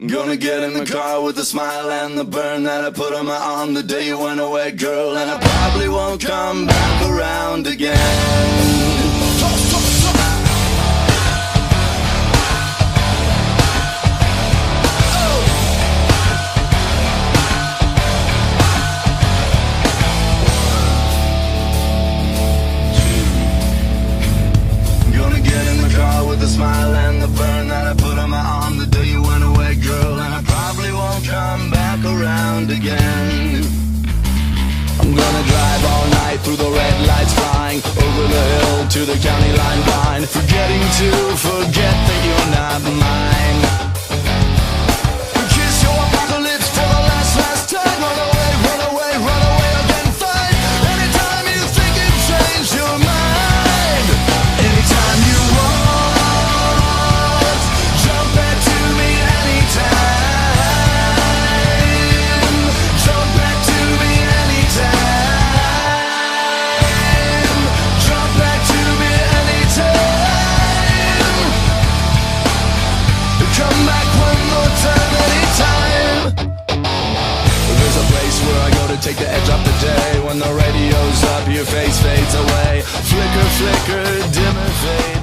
Gonna get in the car with the smile and the burn that I put on my arm the day you went away, girl. And I probably won't come back around again. Gonna get in the car with the smile and the burn that I put on my arm the day you went away, girl. And I probably won't come back around again. I'm gonna drive all night through the red lights, flying over the hill to the county line, blind, forgetting to forget that you're not mine. Kiss your apocalypse for the last time. Run away, run away, run away again, fine. Anytime you think you've changed your mind, anytime you want, jump back to me anytime. Jump back to me anytime. Jump back to me anytime. Come back one more time, anytime. There's a place where I go to take the edge off the day. When the radio's up, your face fades away. Flicker, flicker, dimmer, fade.